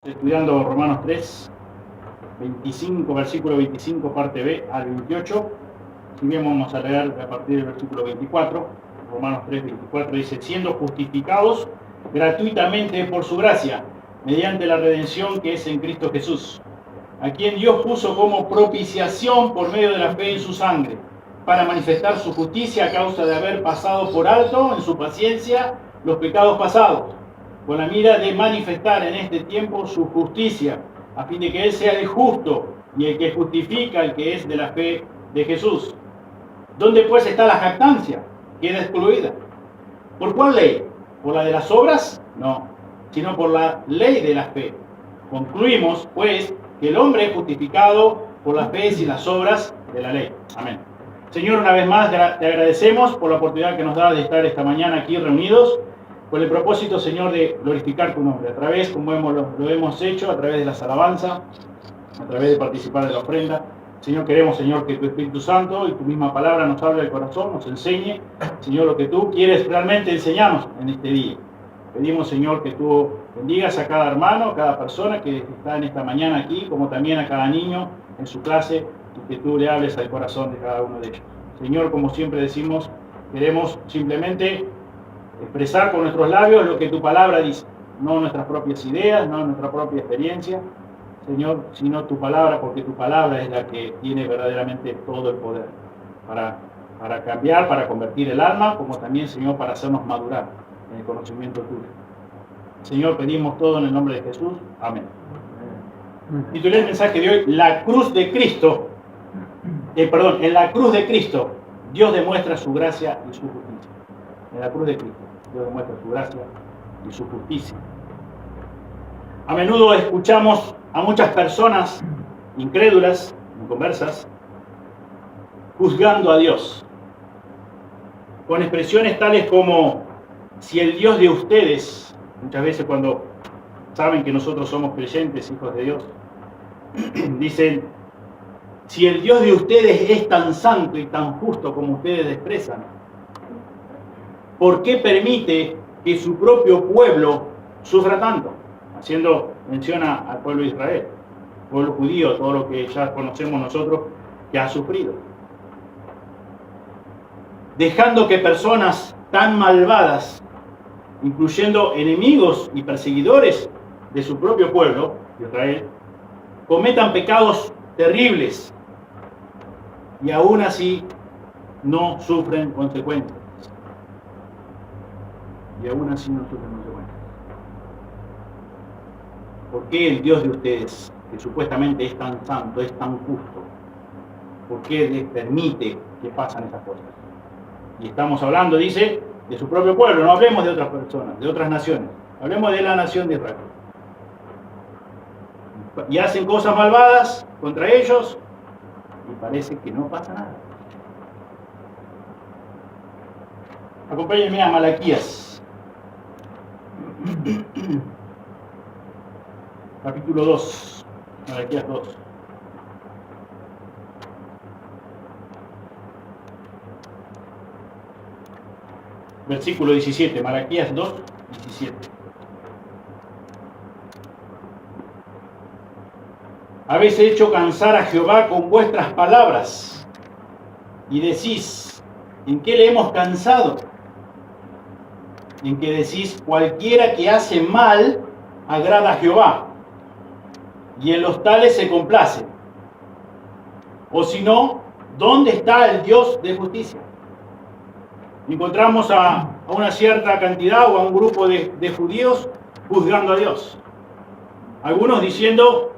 Estudiando Romanos 3, 25, versículo 25, parte B al 28. Si bien vamos a leer a partir del versículo 24, Romanos 3, 24 dice: siendo justificados gratuitamente por su gracia, mediante la redención que es en Cristo Jesús, a quien Dios puso como propiciación por medio de la fe en su sangre, para manifestar su justicia a causa de haber pasado por alto en su paciencia los pecados pasados, con la mira de manifestar en este tiempo su justicia, a fin de que Él sea el justo y el que justifica al que es de la fe de Jesús. ¿Dónde pues está la jactancia? Queda excluida. ¿Por cuál ley? ¿Por la de las obras? No, sino por la ley de la fe. Concluimos, pues, que el hombre es justificado por la fe sin las obras de la ley. Amén. Señor, una vez más te agradecemos por la oportunidad que nos da de estar esta mañana aquí reunidos, con el propósito, Señor, de glorificar tu nombre, a través, como lo hemos hecho, a través de las alabanzas, a través de participar de la ofrenda. Señor, queremos, Señor, que tu Espíritu Santo y tu misma palabra nos hable al corazón, nos enseñe, Señor, lo que tú quieres realmente enseñarnos en este día. Pedimos, Señor, que tú bendigas a cada hermano, a cada persona que está en esta mañana aquí, como también a cada niño en su clase, y que tú le hables al corazón de cada uno de ellos. Señor, como siempre decimos, queremos simplemente expresar con nuestros labios lo que tu palabra dice, no nuestras propias ideas, no nuestra propia experiencia, Señor, sino tu palabra, porque tu palabra es la que tiene verdaderamente todo el poder para cambiar, para convertir el alma, como también, Señor, para hacernos madurar en el conocimiento tuyo. Señor, pedimos todo en el nombre de Jesús. Amén. Titulé el mensaje de hoy: la cruz de Cristo. En la cruz de Cristo, Dios demuestra su gracia y su justicia. En la cruz de Cristo, Dios demuestra su gracia y su justicia. A menudo escuchamos a muchas personas incrédulas, inconversas, juzgando a Dios, con expresiones tales como: si el Dios de ustedes, muchas veces cuando saben que nosotros somos creyentes, hijos de Dios, dicen: si el Dios de ustedes es tan santo y tan justo como ustedes expresan, ¿por qué permite que su propio pueblo sufra tanto? Haciendo mención al pueblo de Israel, pueblo judío, todo lo que ya conocemos nosotros que ha sufrido. Dejando que personas tan malvadas, incluyendo enemigos y perseguidores de su propio pueblo, de Israel, cometan pecados terribles y aún así no sufren consecuencias. Y aún así no sufren consecuencias. ¿Por qué el Dios de ustedes, que supuestamente es tan santo, es tan justo, por qué les permite que pasen esas cosas? Y estamos hablando, dice, de su propio pueblo, no hablemos de otras personas, de otras naciones, hablemos de la nación de Israel. Y hacen cosas malvadas contra ellos y parece que no pasa nada. Acompáñenme a Malaquías, capítulo 2, Malaquías 2. Versículo 17, Malaquías 2, 17. Habéis hecho cansar a Jehová con vuestras palabras y decís: ¿en qué le hemos cansado? En que decís: cualquiera que hace mal agrada a Jehová, y en los tales se complace. O si no, ¿dónde está el Dios de justicia? Encontramos a una cierta cantidad o a un grupo de judíos juzgando a Dios. Algunos diciendo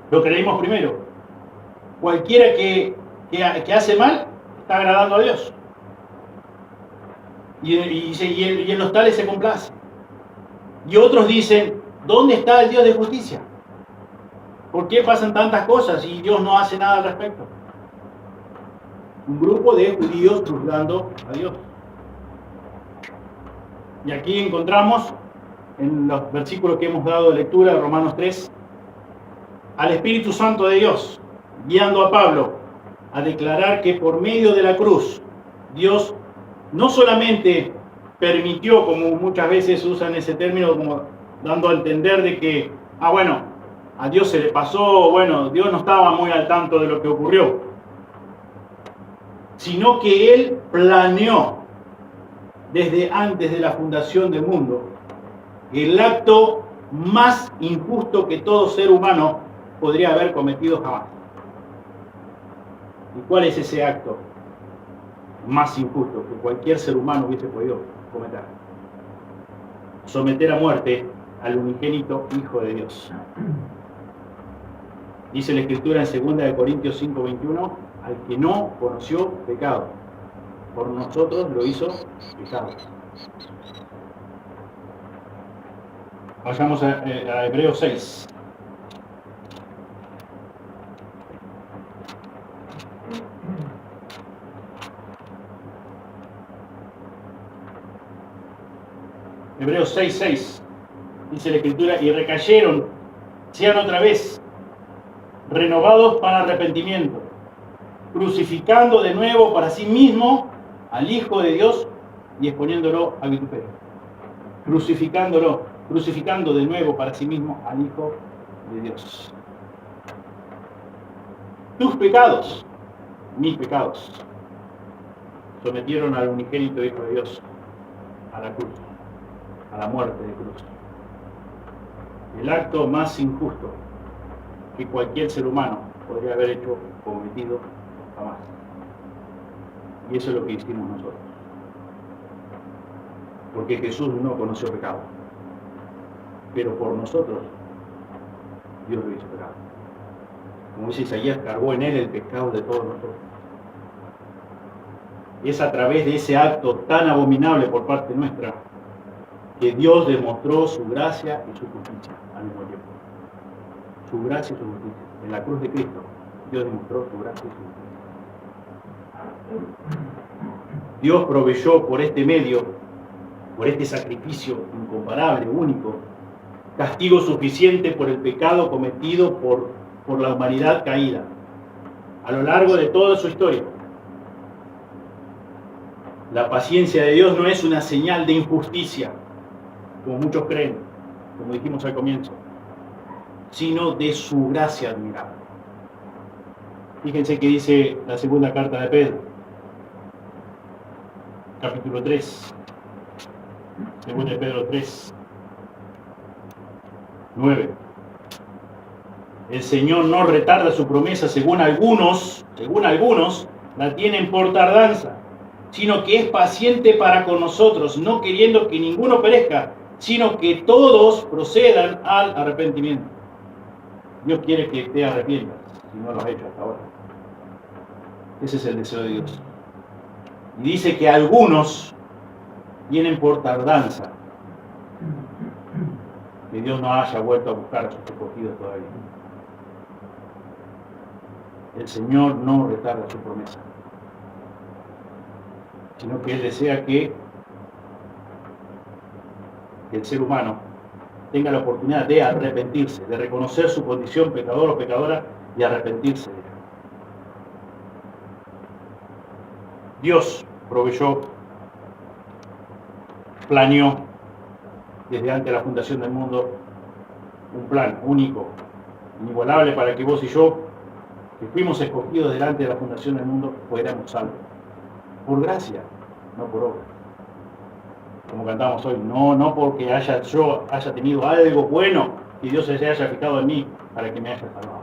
lo que leímos primero: cualquiera que hace mal está agradando a Dios. Y en los tales se complace. Y otros dicen: ¿dónde está el Dios de justicia? ¿Por qué pasan tantas cosas y Dios no hace nada al respecto? Un grupo de judíos juzgando a Dios. Y aquí encontramos, en los versículos que hemos dado de lectura de Romanos 3, al Espíritu Santo de Dios, guiando a Pablo a declarar que por medio de la cruz, Dios no solamente permitió, como muchas veces usan ese término, como dando a entender de que bueno, a Dios se le pasó, bueno, Dios no estaba muy al tanto de lo que ocurrió, sino que Él planeó desde antes de la fundación del mundo el acto más injusto que todo ser humano podría haber cometido jamás. ¿Y cuál es ese acto más injusto que cualquier ser humano hubiese podido cometer? Someter a muerte al unigénito Hijo de Dios. Dice la Escritura en 2 Corintios 5:21, al que no conoció pecado, por nosotros lo hizo pecado. Vayamos a Hebreos 6. Hebreos 6:6. Dice la Escritura, y recayeron, sean otra vez renovados para arrepentimiento, crucificando de nuevo para sí mismo al Hijo de Dios y exponiéndolo a vituperio. Crucificando de nuevo para sí mismo al Hijo de Dios. Tus pecados, mis pecados, sometieron al unigénito Hijo de Dios a la cruz, a la muerte de cruz. El acto más injusto que cualquier ser humano podría haber hecho, cometido jamás. Y eso es lo que hicimos nosotros. Porque Jesús no conoció pecado. Pero por nosotros, Dios lo hizo pecado. Como dice Isaías, cargó en él el pecado de todos nosotros. Es a través de ese acto tan abominable por parte nuestra que Dios demostró su gracia y su justicia al mismo tiempo. Su gracia y su justicia. En la cruz de Cristo, Dios demostró su gracia y su justicia. Dios proveyó por este medio, por este sacrificio incomparable, único, castigo suficiente por el pecado cometido por la humanidad caída, a lo largo de toda su historia. La paciencia de Dios no es una señal de injusticia, como muchos creen, como dijimos al comienzo, sino de su gracia admirable. Fíjense que dice la segunda carta de Pedro, capítulo 3, segunda de Pedro 3, 9. El Señor no retarda su promesa, según algunos la tienen por tardanza, sino que es paciente para con nosotros, no queriendo que ninguno perezca, sino que todos procedan al arrepentimiento. Dios quiere que te arrepientas, si no lo has hecho hasta ahora. Ese es el deseo de Dios. Y dice que algunos vienen por tardanza, que Dios no haya vuelto a buscar a sus escogidos todavía. El Señor no retarda su promesa, sino que Él desea que el ser humano tenga la oportunidad de arrepentirse, de reconocer su condición pecador o pecadora y arrepentirse de ella. Dios proveyó, planeó desde antes de la fundación del mundo un plan único, inigualable para que vos y yo, que fuimos escogidos delante de la fundación del mundo, fuéramos salvos. Por gracia, no por obra. Como cantamos hoy, no porque yo haya tenido algo bueno que Dios se haya fijado en mí para que me haya salvado.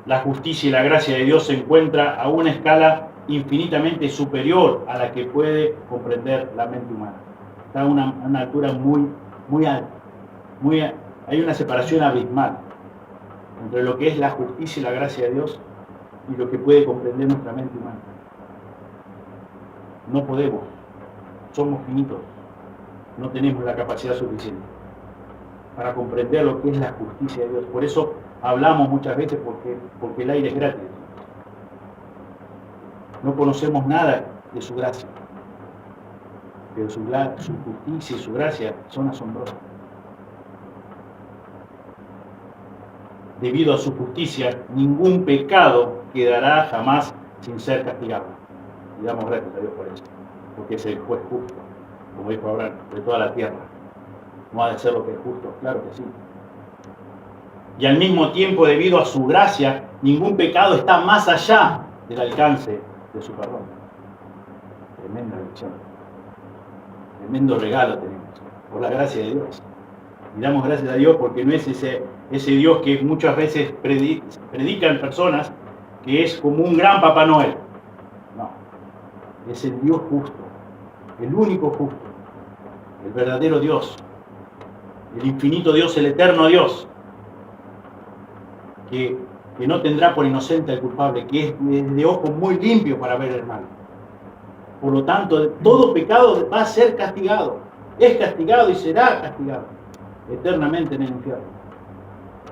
La justicia y la gracia de Dios se encuentra a una escala infinitamente superior a la que puede comprender la mente humana. Está a una altura muy alta. Hay una separación abismal entre lo que es la justicia y la gracia de Dios y lo que puede comprender nuestra mente humana. No podemos, somos finitos, no tenemos la capacidad suficiente para comprender lo que es la justicia de Dios. Por eso hablamos muchas veces porque el aire es gratis. No conocemos nada de su gracia, pero su justicia y su gracia son asombrosas. Debido a su justicia, ningún pecado quedará jamás sin ser castigado. Y damos gracias a Dios por eso, porque es el juez justo, como dijo Abraham, de toda la tierra. ¿No ha de hacer lo que es justo? Claro que sí. Y al mismo tiempo, debido a su gracia, ningún pecado está más allá del alcance de su perdón. Tremenda lección. Tremendo regalo tenemos, por la gracia de Dios. Y damos gracias a Dios porque no es ese Dios que muchas veces predican personas, que es como un gran Papá Noel. No, es el Dios justo, el único justo, el verdadero Dios, el infinito Dios, el eterno Dios, que no tendrá por inocente al culpable, que es de ojos muy limpios para ver el mal. Por lo tanto, todo pecado va a ser castigado, es castigado y será castigado eternamente en el infierno.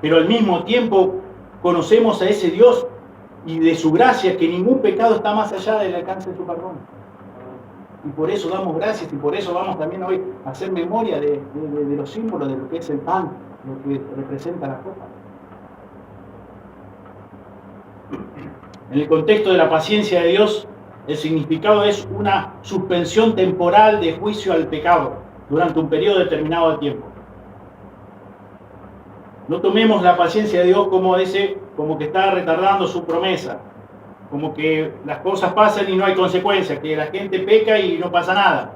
Pero al mismo tiempo conocemos a ese Dios y de su gracia, que ningún pecado está más allá del alcance de su perdón. Y por eso damos gracias, y por eso vamos también hoy a hacer memoria de los símbolos, de lo que es el pan, lo que representa la copa. En el contexto de la paciencia de Dios, el significado es una suspensión temporal de juicio al pecado durante un periodo determinado de tiempo. No tomemos la paciencia de Dios como que está retardando su promesa, como que las cosas pasan y no hay consecuencias, que la gente peca y no pasa nada.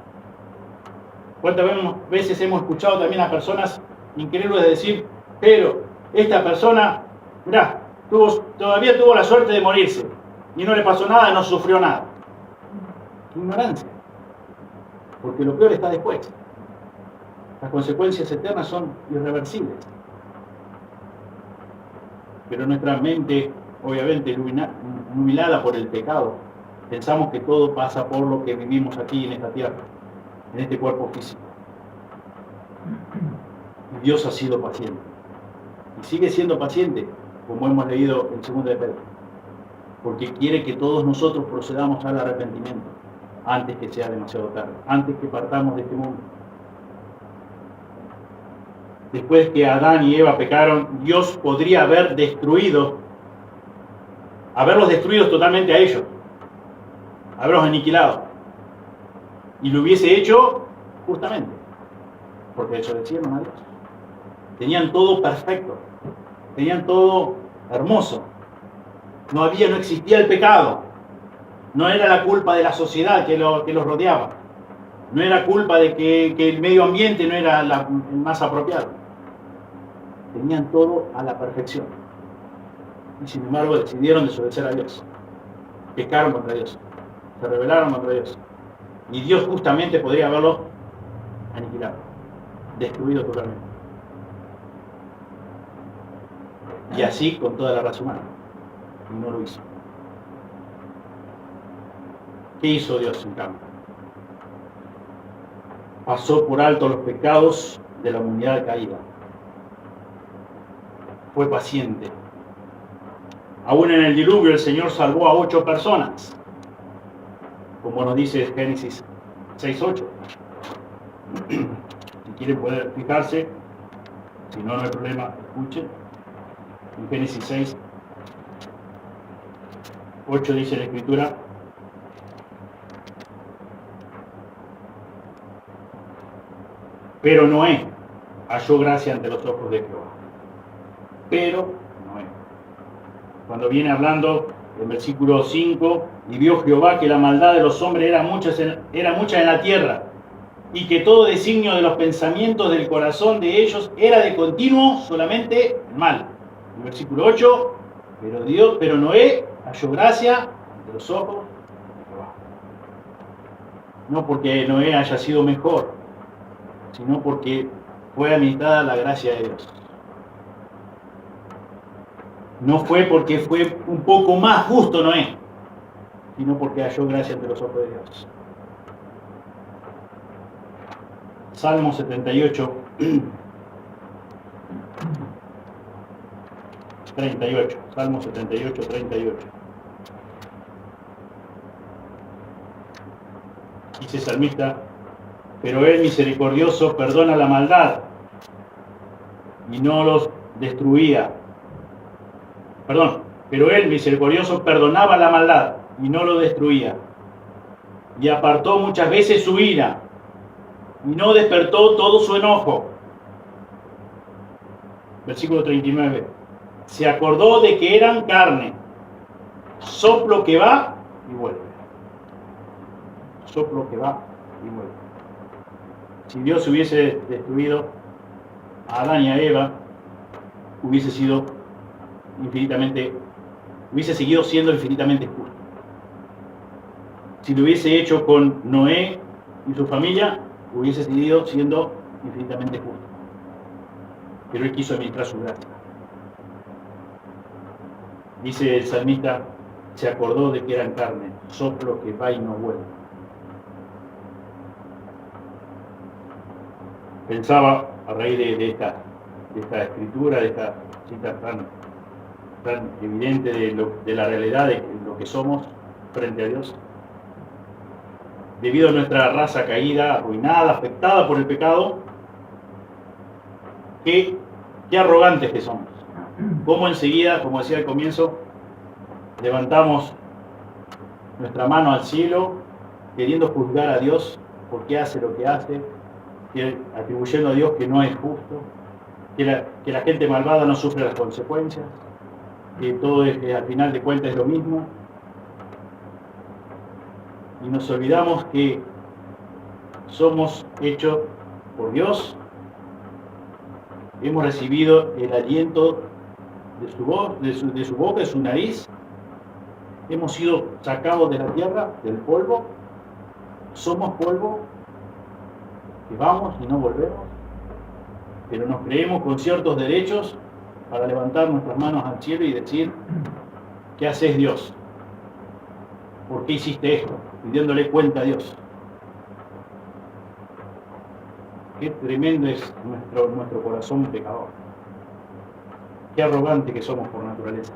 ¿Cuántas veces hemos escuchado también a personas incrédulas decir, pero esta persona, mirá, todavía tuvo la suerte de morirse y no le pasó nada, no sufrió nada? Ignorancia, porque lo peor está después. Las consecuencias eternas son irreversibles. Pero nuestra mente, obviamente nubilada por el pecado, pensamos que todo pasa por lo que vivimos aquí en esta tierra, en este cuerpo físico. Y Dios ha sido paciente. Y sigue siendo paciente, como hemos leído en 2 de Pedro, porque quiere que todos nosotros procedamos al arrepentimiento antes que sea demasiado tarde, antes que partamos de este mundo. Después que Adán y Eva pecaron, Dios podría haberlos destruido totalmente a ellos, haberlos aniquilado. Y lo hubiese hecho justamente, porque desobedecieron a Dios. Tenían todo perfecto, tenían todo hermoso. No existía el pecado. No era la culpa de la sociedad que los rodeaba. No era culpa de que el medio ambiente no era el más apropiado. Tenían todo a la perfección. Y sin embargo decidieron desobedecer a Dios. Pecaron contra Dios. Se rebelaron contra Dios. Y Dios justamente podría haberlos aniquilado, destruido totalmente. Y así con toda la raza humana. Y no lo hizo. ¿Qué hizo Dios en cambio? Pasó por alto los pecados de la humanidad caída. Fue paciente. Aún en el diluvio el Señor salvó a 8 personas, como nos dice Génesis 6:8. Si quieren poder fijarse, si no, no hay problema, escuchen. En Génesis 6:8 dice la Escritura: pero Noé halló gracia ante los ojos de Jehová. Pero Noé. Cuando viene hablando en versículo 5, y vio Jehová que la maldad de los hombres era mucha en la tierra, y que todo designio de los pensamientos del corazón de ellos era de continuo solamente el mal. En versículo 8, pero Noé halló gracia ante los ojos de Jehová. No porque Noé haya sido mejor, sino porque fue administrada la gracia de Dios. No fue porque fue un poco más justo Noé, sino porque halló gracia ante los ojos de Dios. Salmo 78, 38. Salmo 78, 38. Dice el salmista: pero él misericordioso perdona la maldad y no los destruía. Pero él misericordioso perdonaba la maldad y no lo destruía. Y apartó muchas veces su ira y no despertó todo su enojo. Versículo 39. Se acordó de que eran carne, soplo que va y vuelve. Soplo que va y vuelve. Si Dios hubiese destruido a Adán y a Eva, hubiese seguido siendo infinitamente justo. Si lo hubiese hecho con Noé y su familia, hubiese seguido siendo infinitamente justo. Pero Él quiso administrar su gracia. Dice el salmista, se acordó de que eran carne, soplo que va y no vuelve. Pensaba, a raíz de esta escritura, de esta cita tan evidente de la realidad de lo que somos frente a Dios, debido a nuestra raza caída, arruinada, afectada por el pecado, qué arrogantes que somos. Cómo enseguida, como decía al comienzo, levantamos nuestra mano al cielo, queriendo juzgar a Dios por qué hace lo que hace, atribuyendo a Dios que no es justo, que la gente malvada no sufre las consecuencias, que todo al final de cuentas es lo mismo. Y nos olvidamos que somos hechos por Dios, hemos recibido el aliento de su voz, de su boca, de su nariz, hemos sido sacados de la tierra, del polvo, somos polvo, que vamos y no volvemos, pero nos creemos con ciertos derechos para levantar nuestras manos al cielo y decir, ¿qué haces, Dios? ¿Por qué hiciste esto? Pidiéndole cuenta a Dios. Qué tremendo es nuestro corazón pecador. Qué arrogante que somos por naturaleza.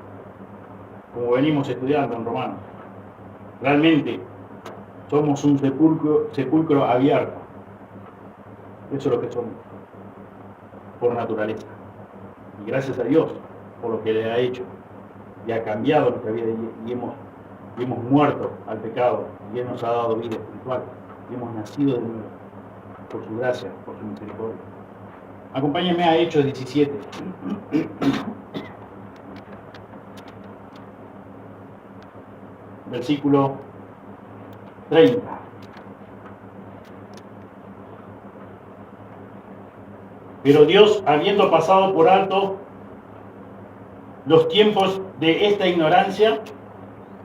Como venimos estudiando en Romanos. Realmente somos un sepulcro abierto. Eso es lo que somos, por naturaleza. Y gracias a Dios por lo que le ha hecho. Y ha cambiado nuestra vida y hemos muerto al pecado. Y Él nos ha dado vida espiritual. Y hemos nacido de nuevo. Por su gracia, por su misericordia. Acompáñenme a Hechos 17. Versículo 30. Pero Dios, habiendo pasado por alto los tiempos de esta ignorancia,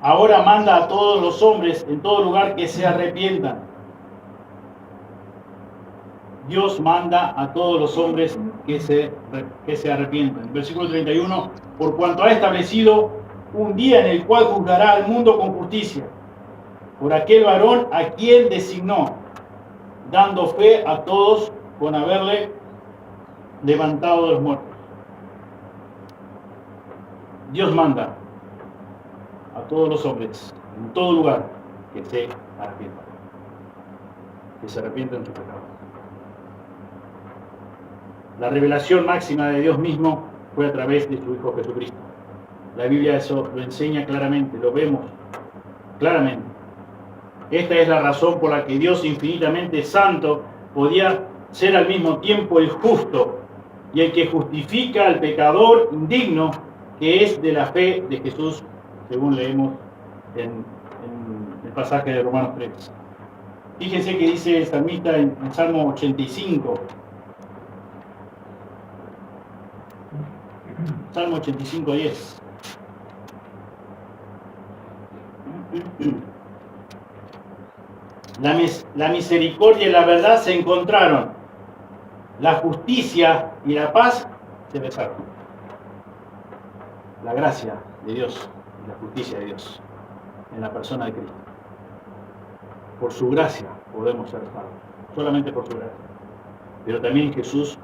ahora manda a todos los hombres en todo lugar que se arrepientan. Dios manda a todos los hombres que se arrepientan. Versículo 31, por cuanto ha establecido un día en el cual juzgará al mundo con justicia, por aquel varón a quien designó, dando fe a todos con haberle levantado de los muertos. Dios manda a todos los hombres, en todo lugar, que se arrepientan. Que se arrepientan de su pecado. La revelación máxima de Dios mismo fue a través de su Hijo Jesucristo. La Biblia eso lo enseña claramente, lo vemos claramente. Esta es la razón por la que Dios infinitamente santo podía ser al mismo tiempo el justo y el que justifica al pecador indigno, que es de la fe de Jesús, según leemos en el pasaje de Romanos 3. Fíjense que dice el salmista en Salmo 85. Salmo 85, 10. La misericordia y la verdad se encontraron. La justicia y la paz se besaron. La gracia de Dios y la justicia de Dios en la persona de Cristo. Por su gracia podemos ser salvos. Solamente por su gracia. Pero también en Jesús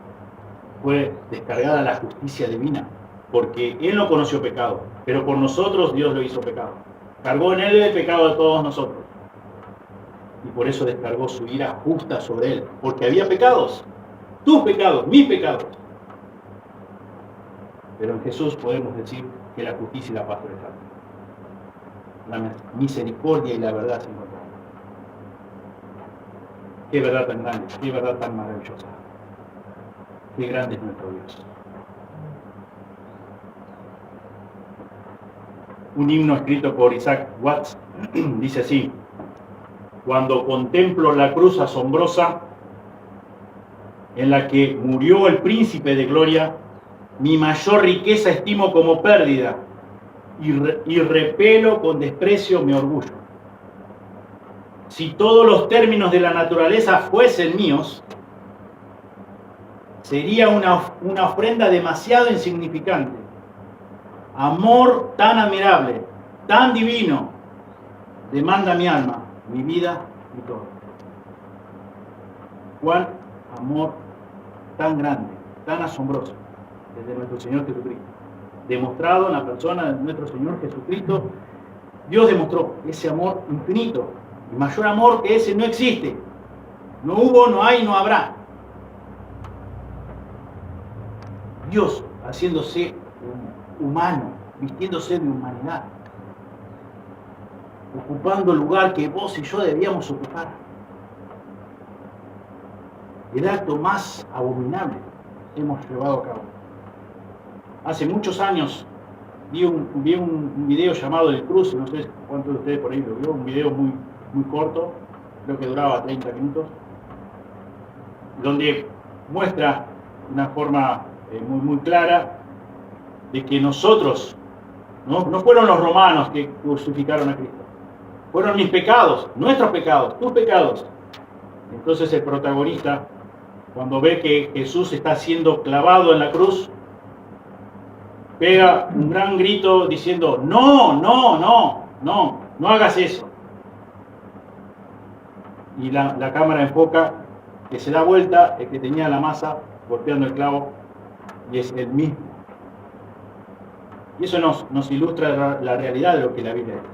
fue descargada la justicia divina. Porque Él no conoció pecado. Pero por nosotros Dios lo hizo pecado. Cargó en Él el pecado de todos nosotros. Y por eso descargó su ira justa sobre Él. Porque había pecados. Tus pecados, mis pecados. Pero en Jesús podemos decir que la justicia y la paz se besaron. La misericordia y la verdad se encontraron. Qué verdad tan grande, qué verdad tan maravillosa. Qué grande es nuestro Dios. Un himno escrito por Isaac Watts dice así: cuando contemplo la cruz asombrosa en la que murió el príncipe de gloria, mi mayor riqueza estimo como pérdida y repelo con desprecio mi orgullo. Si todos los términos de la naturaleza fuesen míos, sería una ofrenda demasiado insignificante. Amor tan admirable, tan divino, demanda mi alma, mi vida y todo. ¿Cuál amor tan grande, tan asombroso desde nuestro Señor Jesucristo? Demostrado en la persona de nuestro Señor Jesucristo, Dios demostró ese amor infinito. Y mayor amor que ese no existe. No hubo, no hay, no habrá. Dios haciéndose humano, vistiéndose de humanidad, ocupando el lugar que vos y yo debíamos ocupar. El acto más abominable hemos llevado a cabo. Hace muchos años vi un video llamado El Cruce, no sé cuántos de ustedes por ahí lo vio, un video muy corto, creo que duraba 30 minutos, donde muestra de una forma muy clara de que nosotros, no fueron los romanos que crucificaron a Cristo, fueron mis pecados, nuestros pecados, tus pecados. Entonces el protagonista, cuando ve que Jesús está siendo clavado en la cruz, pega un gran grito diciendo: no hagas eso. Y la cámara enfoca que se da vuelta el que tenía la masa golpeando el clavo, y es el mismo. Y eso nos ilustra la realidad de lo que la Biblia dice.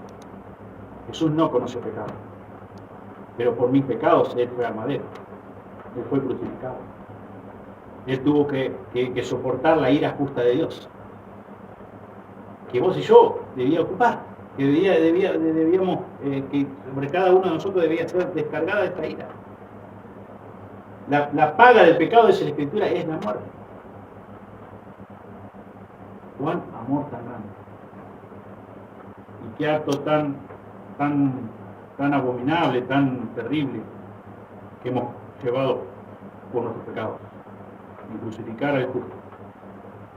Jesús no conoció pecado, pero por mis pecados Él fue al madero, Él fue crucificado. Él tuvo que soportar la ira justa de Dios, que vos y yo debía ocupar, que debíamos, que sobre cada uno de nosotros debía ser descargada esta ira. La paga del pecado, dice la Escritura, es la muerte. Cuán amor tan grande. Y qué acto tan abominable, tan terrible que hemos llevado por nuestros pecados. Y crucificar al justo,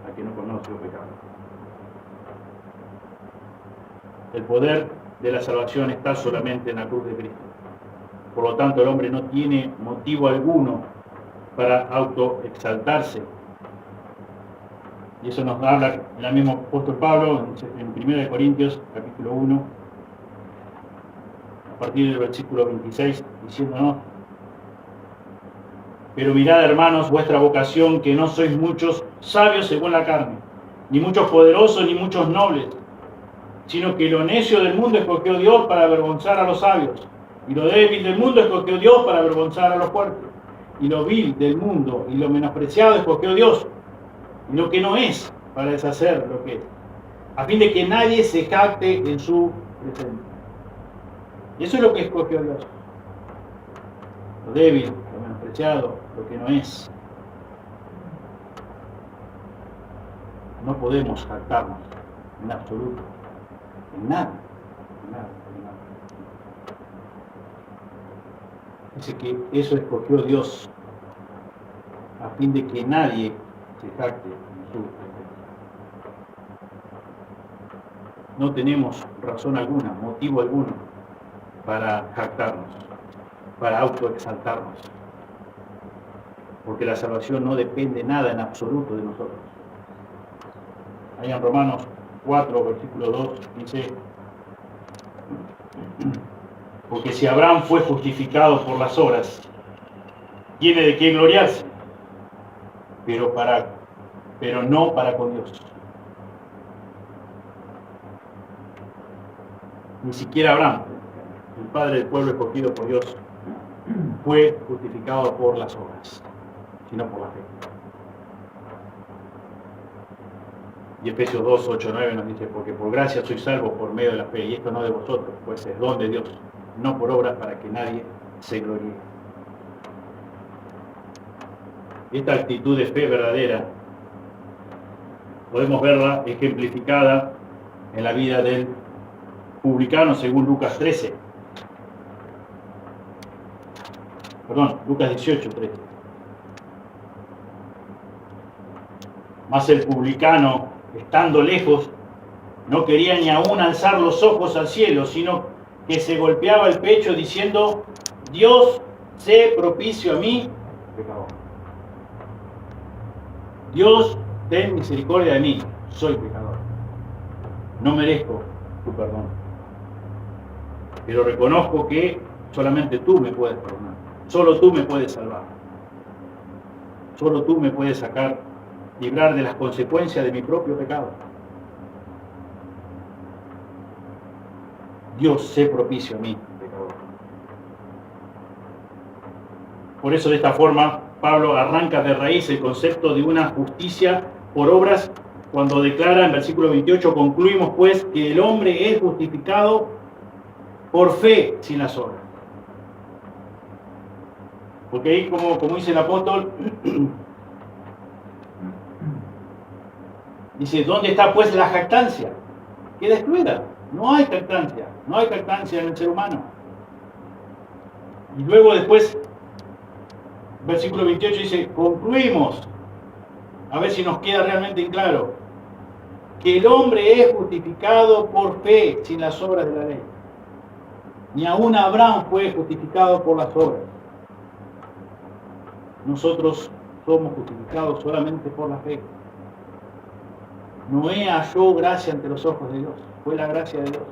al que no conoce los pecados. El poder de la salvación está solamente en la cruz de Cristo. Por lo tanto, el hombre no tiene motivo alguno para autoexaltarse. Y eso nos habla el mismo apóstol Pablo en 1 Corintios, capítulo 1, a partir del versículo 26, diciéndonos: pero mirad, hermanos, vuestra vocación, que no sois muchos sabios según la carne, ni muchos poderosos, ni muchos nobles, sino que lo necio del mundo escogió Dios para avergonzar a los sabios, y lo débil del mundo escogió Dios para avergonzar a los fuertes, y lo vil del mundo y lo menospreciado escogió Dios, y lo que no es, para deshacer lo que es, a fin de que nadie se jacte en su presencia. Y eso es lo que escogió Dios: lo débil, lo menospreciado, lo que no es. No podemos jactarnos en absoluto, en nada. Dice que eso escogió Dios a fin de que nadie se jacte en su presencia. No tenemos razón alguna, motivo alguno para jactarnos, para autoexaltarnos, porque la salvación no depende nada en absoluto de nosotros. Ahí en Romanos 4, versículo 2, dice: porque si Abraham fue justificado por las obras, tiene de qué gloriarse, pero no para con Dios. Ni siquiera Abraham, el padre del pueblo escogido por Dios, fue justificado por las obras, sino por la fe. Y Efesios 2, 8, 9 nos dice: porque por gracia sois salvos por medio de la fe, y esto no de vosotros, pues es don de Dios, no por obras, para que nadie se gloríe. Esta actitud de fe verdadera podemos verla ejemplificada en la vida del publicano según Lucas 13. Perdón, Lucas 18, 13. Mas el publicano, estando lejos, no quería ni aún alzar los ojos al cielo, sino que se golpeaba el pecho diciendo: Dios, sé propicio a mí, pecador. Dios, ten misericordia de mí, soy pecador. No merezco tu perdón. Pero reconozco que solamente tú me puedes perdonar. Solo tú me puedes salvar. Solo tú me puedes sacar, librar de las consecuencias de mi propio pecado. Dios, sé propicio a mí, pecador. Por eso, de esta forma, Pablo arranca de raíz el concepto de una justicia por obras cuando declara en versículo 28: concluimos pues que el hombre es justificado por fe sin las obras. Porque ahí, como dice el apóstol, dice: ¿dónde está pues la jactancia? Queda excluida. No hay jactancia en el ser humano. Y luego después, versículo 28 dice: concluimos, a ver si nos queda realmente en claro, que el hombre es justificado por fe sin las obras de la ley. Ni aún Abraham fue justificado por las obras. Nosotros somos justificados solamente por la fe. Noé halló gracia ante los ojos de Dios. Fue la gracia de Dios.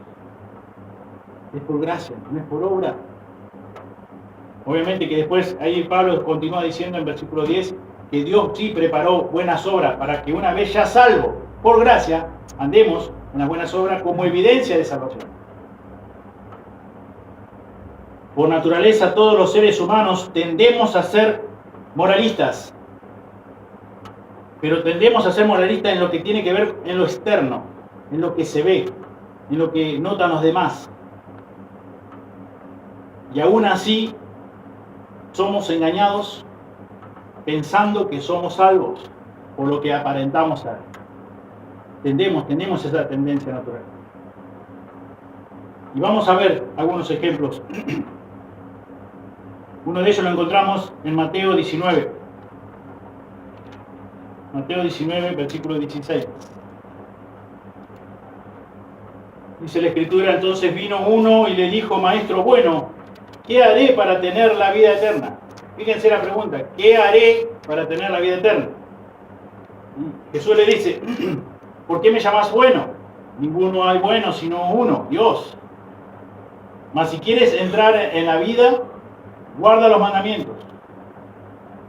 Es por gracia, no es por obra. Obviamente que después ahí Pablo continúa diciendo en versículo 10 que Dios sí preparó buenas obras para que una vez ya salvo por gracia, andemos en las buenas obras como evidencia de salvación. Por naturaleza todos los seres humanos tendemos a ser moralistas, pero tendemos a ser moralistas en lo que tiene que ver en lo externo, en lo que se ve, en lo que notan los demás. Y aún así somos engañados pensando que somos salvos por lo que aparentamos ser. Tenemos esa tendencia natural. Y vamos a ver algunos ejemplos. Uno de ellos lo encontramos en Mateo 19. Mateo 19, versículo 16. Dice la Escritura: entonces vino uno y le dijo: Maestro bueno, ¿qué haré para tener la vida eterna? Fíjense la pregunta: ¿qué haré para tener la vida eterna? Jesús le dice: ¿por qué me llamas bueno? Ninguno hay bueno sino uno, Dios. Mas si quieres entrar en la vida, guarda los mandamientos.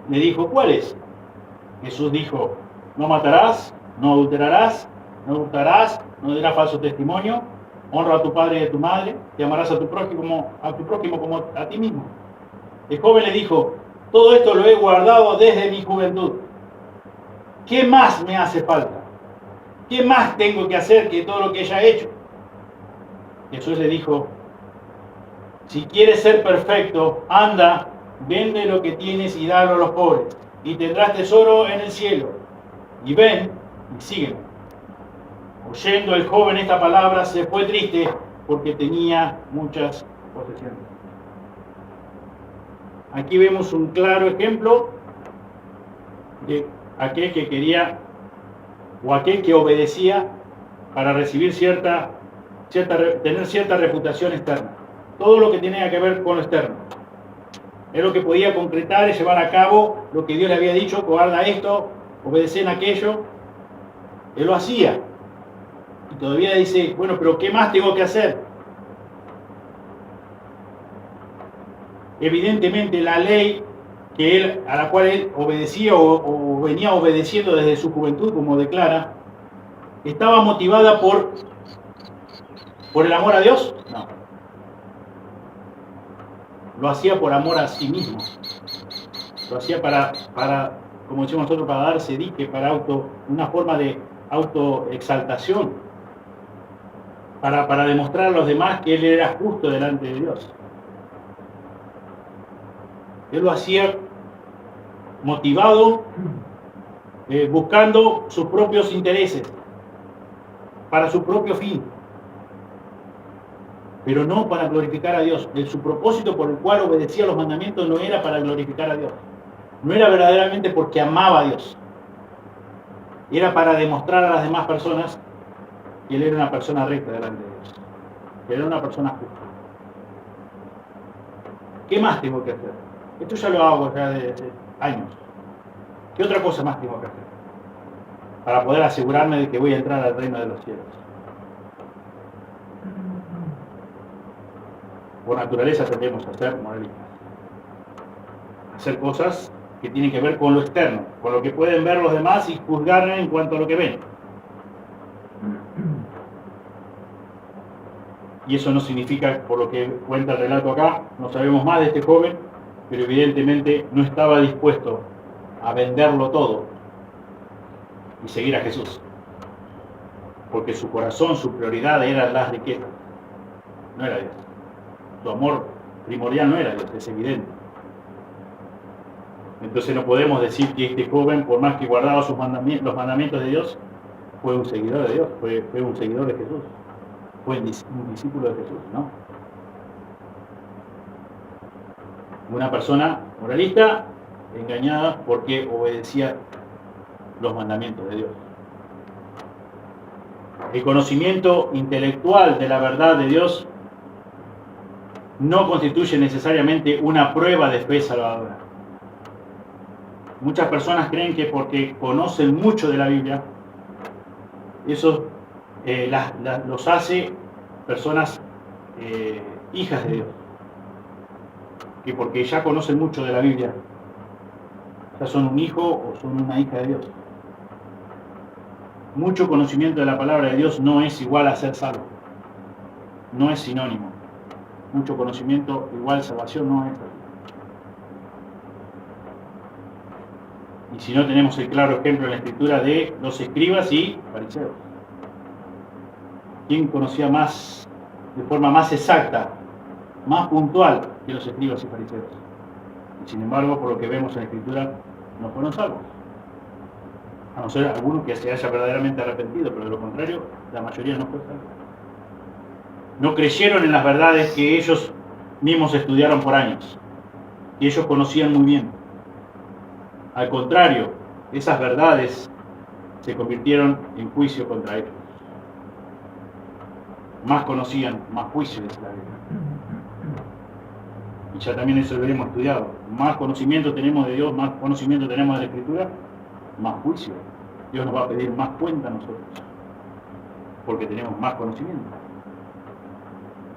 Le dijo: ¿cuáles? Jesús dijo: no matarás, no adulterarás, no hurtarás, no dirás falso testimonio, honra a tu padre y a tu madre, y amarás a tu prójimo como a ti mismo. El joven le dijo: todo esto lo he guardado desde mi juventud. ¿Qué más me hace falta? ¿Qué más tengo que hacer que todo lo que ella ha hecho? Jesús le dijo: si quieres ser perfecto, anda, vende lo que tienes y dalo a los pobres, y tendrás tesoro en el cielo. Y ven y sígueme. Oyendo el joven esta palabra, se fue triste porque tenía muchas posesiones. Aquí vemos un claro ejemplo de aquel que quería, o aquel que obedecía para recibir tener cierta reputación externa. Todo lo que tenía que ver con lo externo. Es lo que podía concretar y llevar a cabo lo que Dios le había dicho: guarda esto, obedece en aquello. Él lo hacía. Y todavía dice: bueno, pero ¿qué más tengo que hacer? Evidentemente la ley a la cual él obedecía o venía obedeciendo desde su juventud, como declara, ¿estaba motivada por el amor a Dios? No. Lo hacía por amor a sí mismo. Lo hacía para como decimos nosotros, para darse dique, para una forma de autoexaltación, para demostrar a los demás que él era justo delante de Dios. Él lo hacía motivado, buscando sus propios intereses, para su propio fin, pero no para glorificar a Dios. Su propósito por el cual obedecía los mandamientos no era para glorificar a Dios, no era verdaderamente porque amaba a Dios, era para demostrar a las demás personas que él era una persona recta delante de Dios, que era una persona justa. ¿Qué más tengo que hacer? Esto ya lo hago ya desde años. ¿Qué otra cosa más tengo que hacer para poder asegurarme de que voy a entrar al reino de los cielos? Por naturaleza tendemos a ser moralistas, hacer cosas que tienen que ver con lo externo, con lo que pueden ver los demás y juzgar en cuanto a lo que ven. Y eso no significa, por lo que cuenta el relato acá, no sabemos más de este joven, pero evidentemente no estaba dispuesto a venderlo todo y seguir a Jesús, porque su corazón, su prioridad eran las riquezas, no era Dios. Su amor primordial no era Dios, es evidente. Entonces no podemos decir que este joven, por más que guardaba los mandamientos de Dios, fue un seguidor de Dios, fue un seguidor de Jesús, fue un discípulo de Jesús, ¿no? Una persona moralista, engañada porque obedecía los mandamientos de Dios. El conocimiento intelectual de la verdad de Dios no constituye necesariamente una prueba de fe salvadora. Muchas personas creen que porque conocen mucho de la Biblia, eso los hace personas hijas de Dios. Que porque ya conocen mucho de la Biblia, ya son un hijo o son una hija de Dios. Mucho conocimiento de la palabra de Dios no es igual a ser salvo. No es sinónimo. Mucho conocimiento igual salvación no es. Y si no, tenemos el claro ejemplo en la Escritura de los escribas y fariseos. ¿Quién conocía más, de forma más exacta, más puntual que los escribas y fariseos? Y sin embargo, por lo que vemos en la Escritura, no fueron salvos. A no ser alguno que se haya verdaderamente arrepentido, pero de lo contrario, la mayoría no fue salvo. No creyeron en las verdades que ellos mismos estudiaron por años, que ellos conocían muy bien. Al contrario, esas verdades se convirtieron en juicio contra ellos. Más conocían, más juicio de la Biblia. Y ya también eso lo hemos estudiado. Más conocimiento tenemos de Dios, más conocimiento tenemos de la Escritura, más juicio. Dios nos va a pedir más cuenta a nosotros, porque tenemos más conocimiento.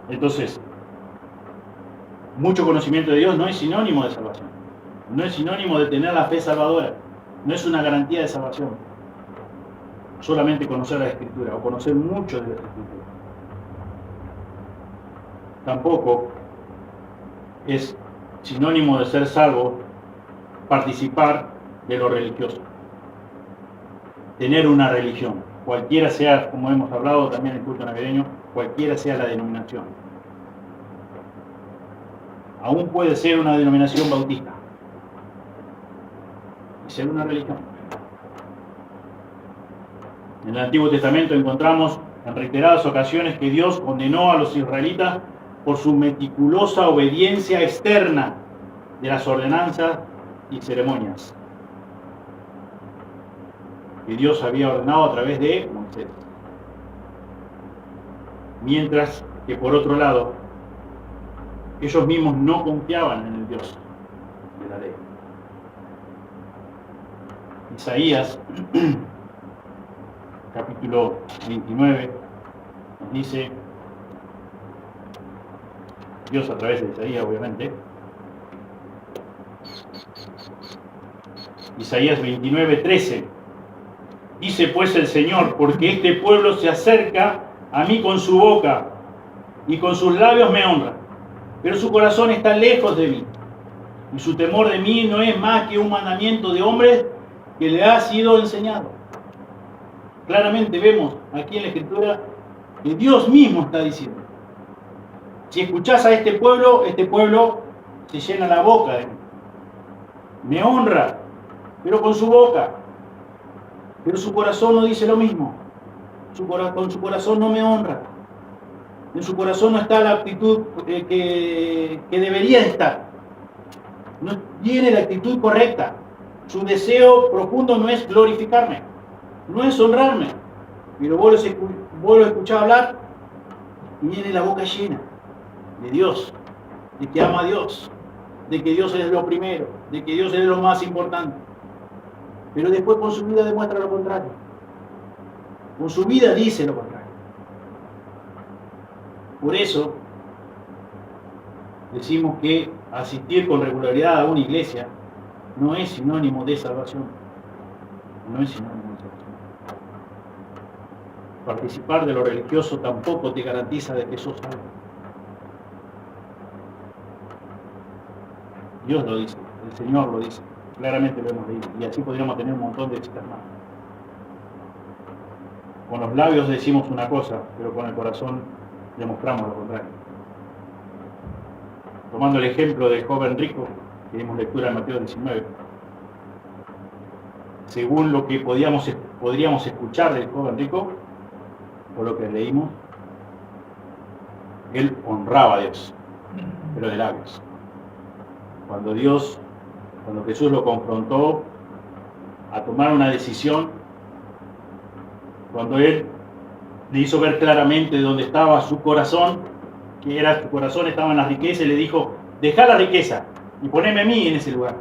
Entonces, mucho conocimiento de Dios no es sinónimo de salvación. No es sinónimo de tener la fe salvadora. No es una garantía de salvación. Solamente conocer la Escritura o conocer mucho de la Escritura. Tampoco es sinónimo de ser salvo participar de lo religioso. Tener una religión, cualquiera sea, como hemos hablado también en el culto navideño, cualquiera sea la denominación. Aún puede ser una denominación bautista y ser una religión. En el Antiguo Testamento encontramos en reiteradas ocasiones que Dios condenó a los israelitas por su meticulosa obediencia externa de las ordenanzas y ceremonias que Dios había ordenado a través de Moisés. Mientras que por otro lado, ellos mismos no confiaban en el Dios de la ley. Isaías, capítulo 29, nos dice, Dios a través de Isaías, obviamente, Isaías 29, 13, dice pues el Señor, porque este pueblo se acerca a mí con su boca y con sus labios me honra, pero su corazón está lejos de mí y su temor de mí no es más que un mandamiento de hombres que le ha sido enseñado. Claramente vemos aquí en la Escritura que Dios mismo está diciendo, si escuchás a este pueblo se llena la boca de mí, me honra, pero con su boca, pero su corazón no dice lo mismo. con su corazón no me honra. En su corazón no está la actitud que debería estar. No tiene la actitud correcta. Su deseo profundo no es glorificarme, no es honrarme. Pero vos lo escuchás hablar y tiene la boca llena de Dios, de que ama a Dios, de que Dios es lo primero, de que Dios es lo más importante. Pero después con su vida demuestra lo contrario. Con su vida dice lo contrario. Por eso decimos que asistir con regularidad a una iglesia no es sinónimo de salvación. No es sinónimo de salvación. Participar de lo religioso tampoco te garantiza de que sos salvo. Dios lo dice, el Señor lo dice, claramente lo hemos leído, y así podríamos tener un montón de citas más. Con los labios decimos una cosa, pero con el corazón demostramos lo contrario. Tomando el ejemplo del joven rico, que dimos lectura en Mateo 19, según lo que podríamos escuchar del joven rico, o lo que leímos, él honraba a Dios, pero de labios. Cuando Jesús lo confrontó a tomar una decisión, cuando él le hizo ver claramente dónde estaba su corazón, que era su corazón estaba en las riquezas, y le dijo, dejá la riqueza y poneme a mí en ese lugar.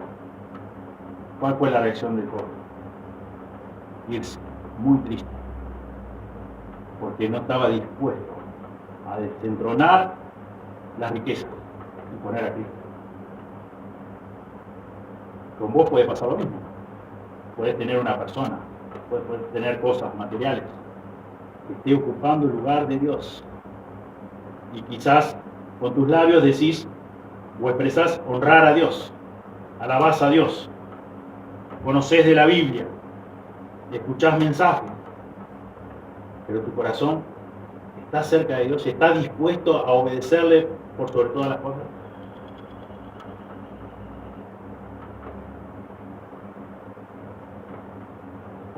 ¿Cuál fue la reacción del joven? Irse, muy triste, porque no estaba dispuesto a desentronar las riquezas y poner a Cristo. Con vos puede pasar lo mismo. Puedes tener una persona, puedes tener cosas materiales que esté ocupando el lugar de Dios. Y quizás con tus labios decís o expresás honrar a Dios, alabás a Dios, conocés de la Biblia, escuchás mensajes, pero tu corazón está cerca de Dios, está dispuesto a obedecerle por sobre todas las cosas.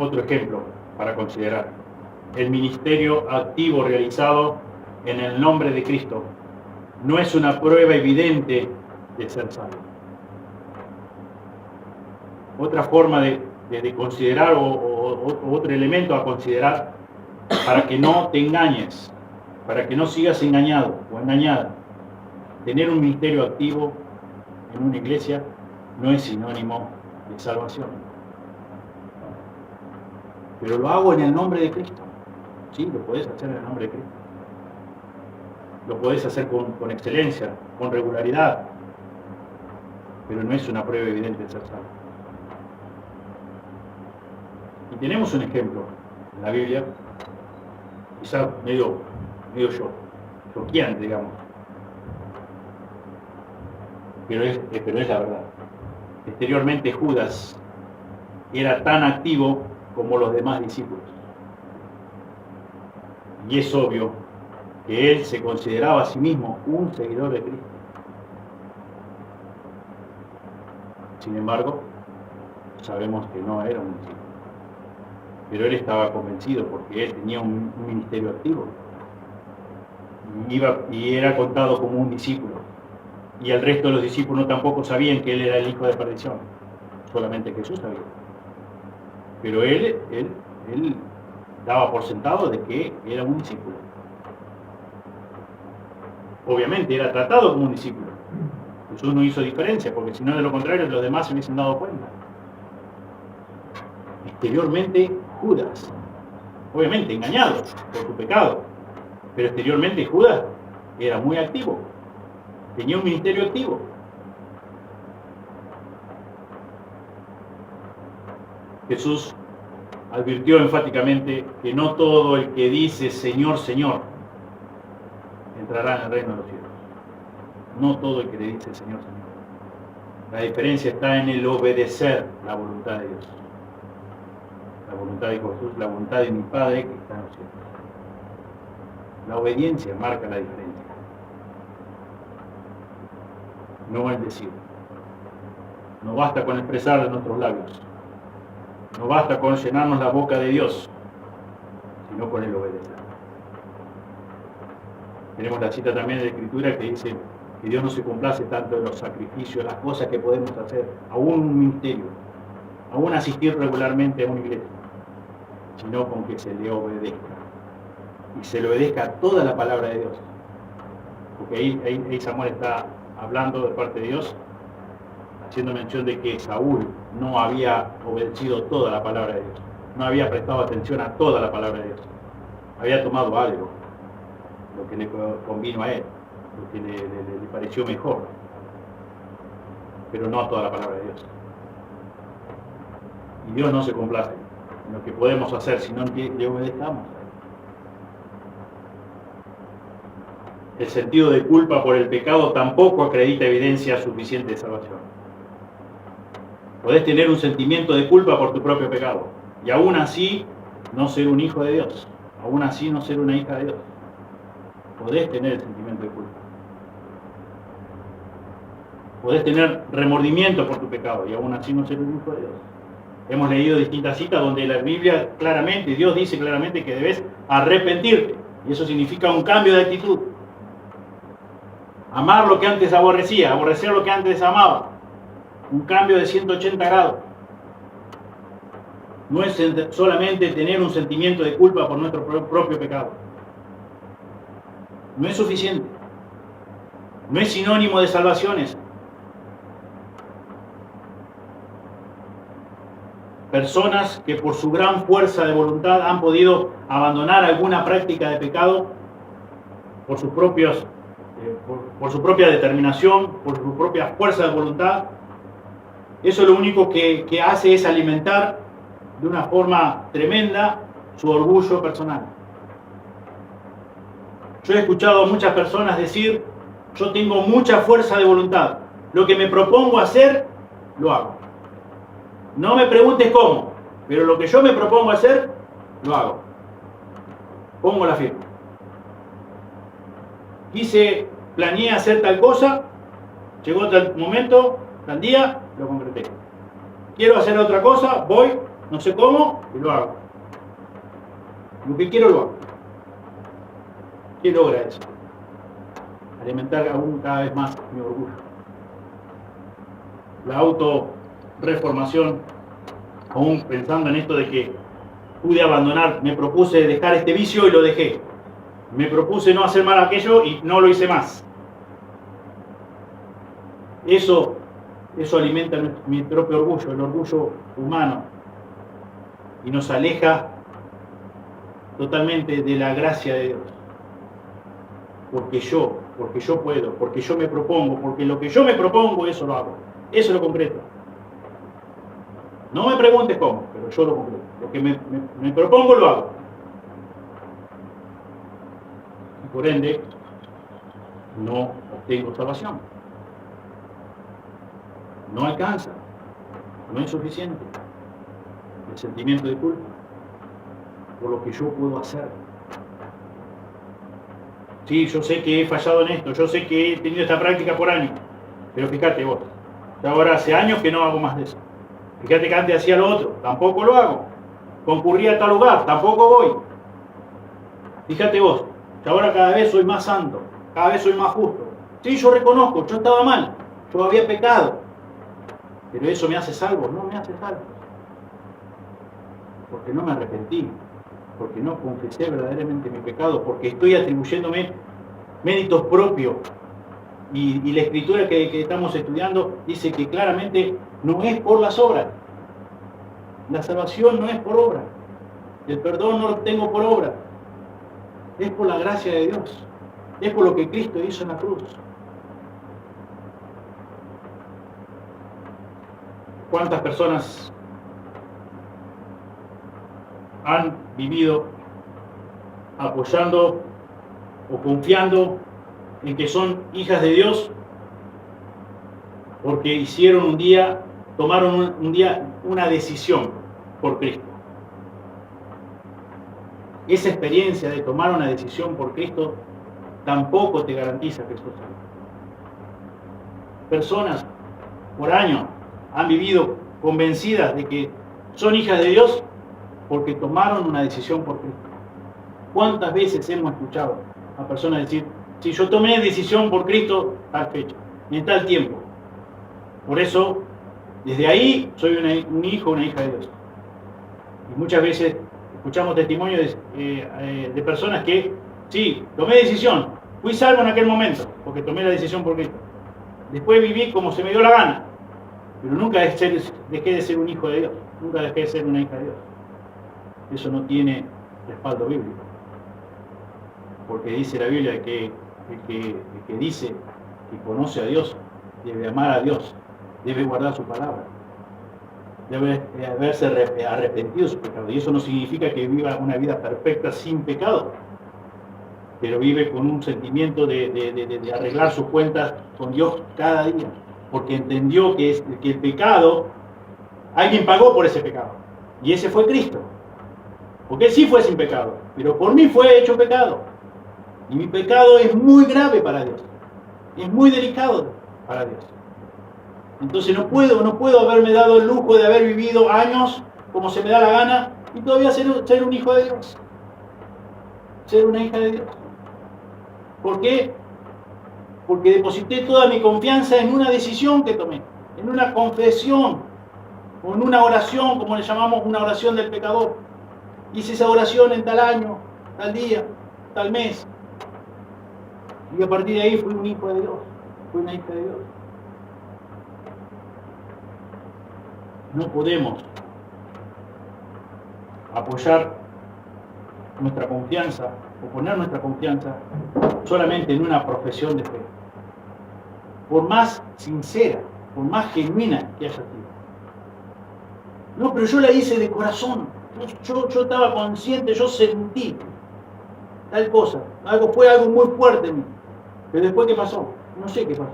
Otro ejemplo para considerar: el ministerio activo realizado en el nombre de Cristo no es una prueba evidente de ser salvo. Otra forma de considerar o otro elemento a considerar para que no te engañes, para que no sigas engañado o engañada. Tener un ministerio activo en una iglesia no es sinónimo de salvación. Pero lo hago en el nombre de Cristo. Sí, lo podés hacer en el nombre de Cristo. Lo podés hacer con excelencia, con regularidad. Pero no es una prueba evidente de ser salvo. Y tenemos un ejemplo en la Biblia, quizá medio choqueante, digamos. Pero es la verdad. Exteriormente Judas era tan activo como los demás discípulos. Y es obvio que él se consideraba a sí mismo un seguidor de Cristo. Sin embargo, sabemos que no era un discípulo. Pero él estaba convencido porque él tenía un ministerio activo. Y era contado como un discípulo. Y el resto de los discípulos tampoco sabían que él era el hijo de perdición. Solamente Jesús sabía. Pero él daba por sentado de que era un discípulo. Obviamente era tratado como un discípulo. Jesús no hizo diferencia, porque si no, de lo contrario, los demás se hubiesen dado cuenta. Exteriormente, Judas, obviamente engañado por su pecado, pero exteriormente Judas era muy activo, tenía un ministerio activo. Jesús advirtió enfáticamente que no todo el que dice Señor, Señor entrará en el reino de los cielos. No todo el que le dice Señor, Señor. La diferencia está en el obedecer la voluntad de Dios. La voluntad de Jesús, la voluntad de mi Padre que está en los cielos. La obediencia marca la diferencia. No el decir. No basta con expresar de nuestros labios. No basta con llenarnos la boca de Dios, sino con el obedecer. Tenemos la cita también de la Escritura que dice que Dios no se complace tanto en los sacrificios, las cosas que podemos hacer, aún un ministerio, aún asistir regularmente a una iglesia, sino con que se le obedezca. Y se le obedezca a toda la palabra de Dios. Porque ahí Samuel está hablando de parte de Dios, haciendo mención de que Saúl no había obedecido toda la palabra de Dios, no había prestado atención a toda la palabra de Dios, había tomado algo, lo que le convino a él, lo que le pareció mejor, pero no a toda la palabra de Dios. Y Dios no se complace en lo que podemos hacer, sino en que le obedezcamos. El sentido de culpa por el pecado tampoco acredita evidencia suficiente de salvación. Podés tener un sentimiento de culpa por tu propio pecado y aún así no ser un hijo de Dios, aún así no ser una hija de Dios. Podés tener el sentimiento de culpa. Podés tener remordimiento por tu pecado y aún así no ser un hijo de Dios. Hemos leído distintas citas donde la Biblia claramente, Dios dice claramente que debes arrepentirte. Y eso significa un cambio de actitud. Amar lo que antes aborrecía, aborrecer lo que antes amaba. Un cambio de 180 grados. No es solamente tener un sentimiento de culpa por nuestro propio pecado. No es suficiente. No es sinónimo de salvaciones. Personas que por su gran fuerza de voluntad han podido abandonar alguna práctica de pecado por sus propios por su propia determinación, por su propia fuerza de voluntad. Eso lo único que hace es alimentar de una forma tremenda su orgullo personal. Yo he escuchado a muchas personas decir: yo tengo mucha fuerza de voluntad, lo que me propongo hacer, lo hago. No me preguntes cómo, pero lo que yo me propongo hacer, lo hago. Pongo la firma. Planeé hacer tal cosa, llegó tal momento, tal día, lo concreté. Quiero hacer otra cosa, voy, no sé cómo, y lo hago. Lo que quiero, lo hago. ¿Qué logra eso? Alimentar aún cada vez más mi orgullo. La autorreformación, aún pensando en esto de que pude abandonar, me propuse dejar este vicio y lo dejé. Me propuse no hacer mal aquello y no lo hice más. Eso alimenta mi propio orgullo, el orgullo humano, y nos aleja totalmente de la gracia de Dios. Porque yo puedo, porque yo me propongo, porque lo que yo me propongo, eso lo hago. Eso lo concreto. No me preguntes cómo, pero yo lo concreto. Lo que me propongo, lo hago. Y por ende, no obtengo salvación. No alcanza. No es suficiente. El sentimiento de culpa por lo que yo puedo hacer. Sí, yo sé que he fallado en esto, yo sé que he tenido esta práctica por años, pero fíjate vos, yo ahora hace años que no hago más de eso. Fíjate que antes hacía lo otro, tampoco lo hago. Concurría a tal lugar, tampoco voy. Fíjate vos, yo ahora cada vez soy más santo, cada vez soy más justo. Sí, yo reconozco, yo estaba mal, yo había pecado, pero eso me hace salvo, no me hace salvo. Porque no me arrepentí, porque no confesé verdaderamente mi pecado, porque estoy atribuyéndome méritos propios. Y la escritura que estamos estudiando dice que claramente no es por las obras. La salvación no es por obra. El perdón no lo tengo por obra. Es por la gracia de Dios. Es por lo que Cristo hizo en la cruz. ¿Cuántas personas han vivido apoyando o confiando en que son hijas de Dios porque tomaron un día una decisión por Cristo? Esa experiencia de tomar una decisión por Cristo tampoco te garantiza que sos salvo. Personas por años han vivido convencidas de que son hijas de Dios porque tomaron una decisión por Cristo. ¿Cuántas veces hemos escuchado a personas decir, si yo tomé decisión por Cristo, tal fecha, en tal tiempo? Por eso, desde ahí soy un hijo, una hija de Dios. Y muchas veces escuchamos testimonios de personas que, sí, tomé decisión, fui salvo en aquel momento, porque tomé la decisión por Cristo. Después viví como se me dio la gana, pero nunca dejé de ser un hijo de Dios, nunca dejé de ser una hija de Dios. Eso no tiene respaldo bíblico, porque dice la Biblia que el que dice que conoce a Dios debe amar a Dios, debe guardar su palabra, debe haberse arrepentido de su pecado. Y eso no significa que viva una vida perfecta sin pecado, pero vive con un sentimiento de arreglar sus cuentas con Dios cada día, porque entendió que el pecado, alguien pagó por ese pecado, y ese fue Cristo, porque Él sí fue sin pecado, pero por mí fue hecho pecado, y mi pecado es muy grave para Dios, es muy delicado para Dios. Entonces no puedo haberme dado el lujo de haber vivido años como se me da la gana y todavía ser un hijo de Dios, ser una hija de Dios. ¿Por qué? Porque deposité toda mi confianza en una decisión que tomé, en una confesión, o en una oración, como le llamamos, una oración del pecador. Hice esa oración en tal año, tal día, tal mes. Y a partir de ahí fui un hijo de Dios, fui una hija de Dios. No podemos apoyar nuestra confianza o poner nuestra confianza solamente en una profesión de fe, por más sincera, por más genuina que haya sido. No, pero yo la hice de corazón, yo estaba consciente, yo sentí tal cosa, fue algo muy fuerte en mí, pero después ¿qué pasó? No sé qué pasó,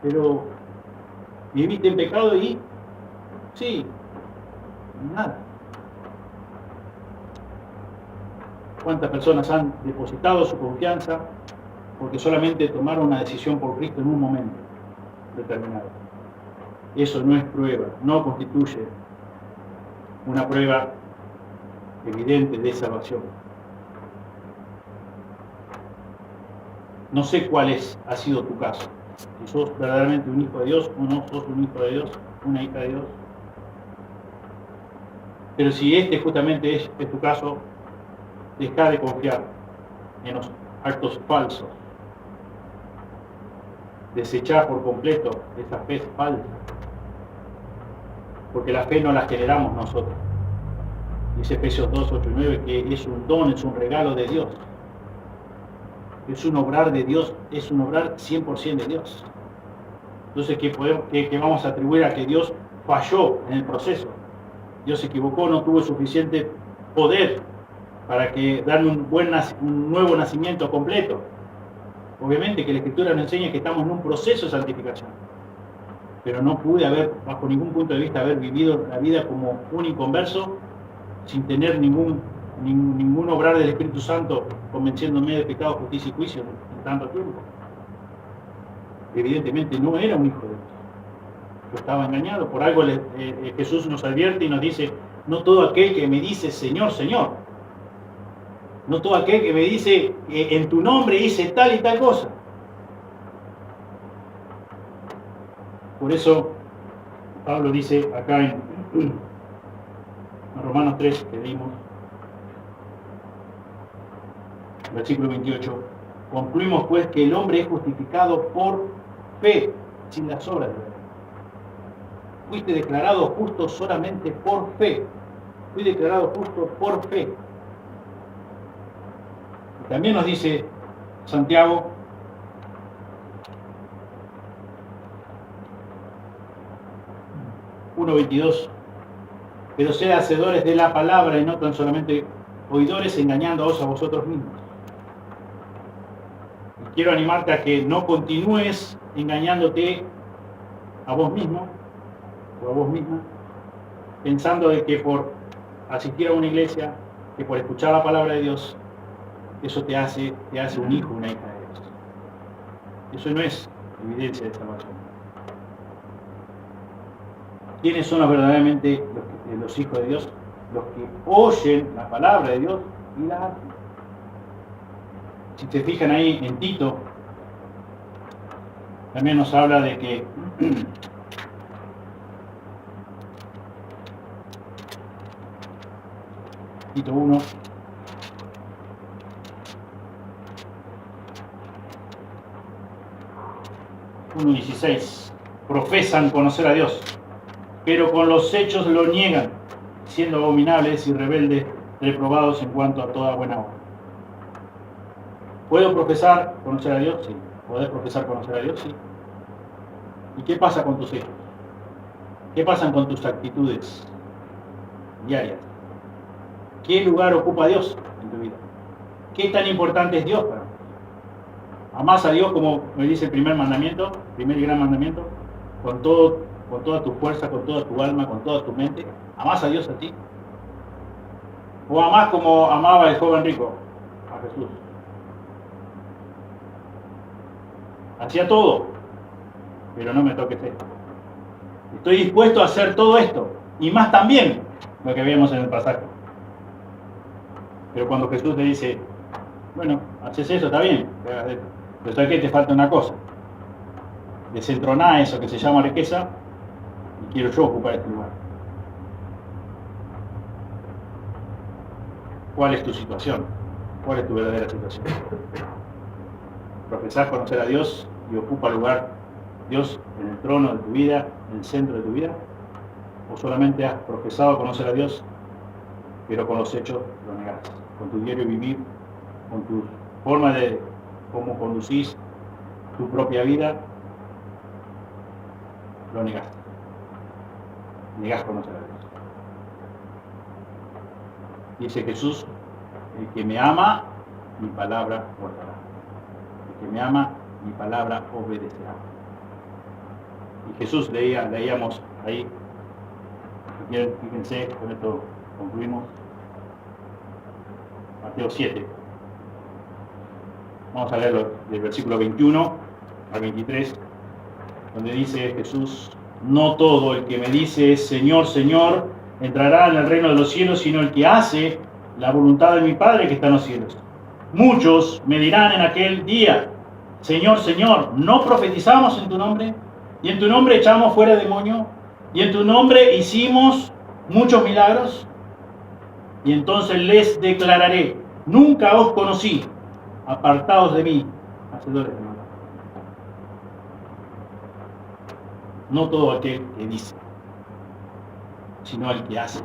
pero viviste en pecado y sí, nada. ¿Cuántas personas han depositado su confianza porque solamente tomaron una decisión por Cristo en un momento determinado? Eso no es prueba, no constituye una prueba evidente de salvación. No sé cuál ha sido tu caso. Si sos verdaderamente un hijo de Dios o no sos un hijo de Dios, una hija de Dios. Pero si este justamente es tu caso, deja de confiar en los actos falsos. Desechar por completo esa fe falsa. Porque la fe no la generamos nosotros. Dice Efesios 2, 8 y 9 que es un don, es un regalo de Dios. Es un obrar de Dios, es un obrar 100% de Dios. Entonces, ¿qué vamos a atribuir a que Dios falló en el proceso? Dios se equivocó, no tuvo suficiente poder para darle un nuevo nacimiento completo. Obviamente que la Escritura nos enseña que estamos en un proceso de santificación, pero no pude bajo ningún punto de vista, haber vivido la vida como un inconverso sin tener ningún obrar del Espíritu Santo convenciéndome de pecado, justicia y juicio en tanto tiempo. Evidentemente no era un hijo de Dios. Yo estaba engañado. Por algo Jesús nos advierte y nos dice: no todo aquel que me dice Señor, Señor, no todo aquel que me dice en tu nombre hice tal y tal cosa. Por eso Pablo dice acá en Romanos 3 que leímos, versículo 28, concluimos pues que el hombre es justificado por fe, sin las obras de la ley. Fuiste declarado justo solamente por fe. Fui declarado justo por fe. Y también nos dice Santiago, (1:22), pero sed hacedores de la palabra y no tan solamente oidores, engañándoos a vosotros mismos. Y quiero animarte a que no continúes engañándote a vos mismo o a vos misma, pensando de que por asistir a una iglesia, que por escuchar la palabra de Dios, eso te hace un hijo, una hija de Dios. Eso no es evidencia de salvación. ¿Quiénes son verdaderamente los hijos de Dios? Los que oyen la palabra de Dios y la hacen. Si se fijan ahí en Tito, también nos habla de que Tito 1, uno 16, profesan conocer a Dios, pero con los hechos lo niegan, siendo abominables y rebeldes, reprobados en cuanto a toda buena obra. ¿Puedo profesar conocer a Dios? Sí. ¿Podés profesar conocer a Dios? Sí. ¿Y qué pasa con tus hechos? ¿Qué pasa con tus actitudes diarias? ¿Qué lugar ocupa Dios en tu vida? ¿Qué tan importante es Dios para vos? ¿Amás a Dios como me dice el primer mandamiento, primer y gran mandamiento? Con toda tu fuerza, con toda tu alma, con toda tu mente. ¿Amás a Dios a ti? ¿O amás como amaba el joven rico a Jesús? Hacía todo, pero no me toques esto. Estoy dispuesto a hacer todo esto, y más también, lo que vemos en el pasaje. Pero cuando Jesús te dice, bueno, haces eso, está bien, pero ¿sabes qué? Te falta una cosa. Desentroná eso que se llama riqueza, y quiero yo ocupar este lugar. ¿Cuál es tu situación? ¿Cuál es tu verdadera situación? ¿Profesás conocer a Dios y ocupa lugar Dios en el trono de tu vida, en el centro de tu vida? ¿O solamente has profesado conocer a Dios, pero con los hechos lo negás? Con tu diario vivir, con tu forma de cómo conducís tu propia vida, lo negás. Negás conocer a Dios. Dice Jesús, el que me ama, mi palabra guardará. El que me ama, mi palabra obedecerá. Y Jesús leíamos ahí, fíjense, con esto concluimos, Mateo 7. Vamos a leerlo del versículo 21 al 23, donde dice Jesús, no todo el que me dice Señor, Señor, entrará en el reino de los cielos, sino el que hace la voluntad de mi Padre que está en los cielos. Muchos me dirán en aquel día, Señor, Señor, ¿no profetizamos en tu nombre? ¿Y en tu nombre echamos fuera demonio? ¿Y en tu nombre hicimos muchos milagros? Y entonces les declararé, nunca os conocí, apartados de mí, hacedores de maldad. No todo aquel que dice, sino el que hace.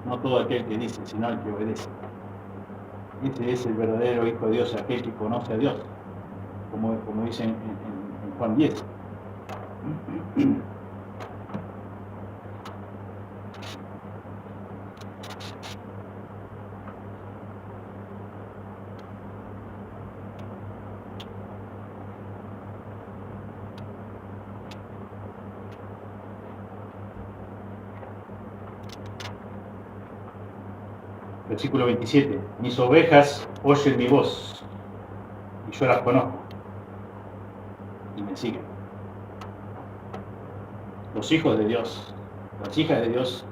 No todo aquel que dice, sino el que obedece. Ese es el verdadero Hijo de Dios, aquel que conoce a Dios, como dice en Juan 10. Versículo 27. Mis ovejas oyen mi voz, y yo las conozco, y me siguen. Los hijos de Dios, las hijas de Dios,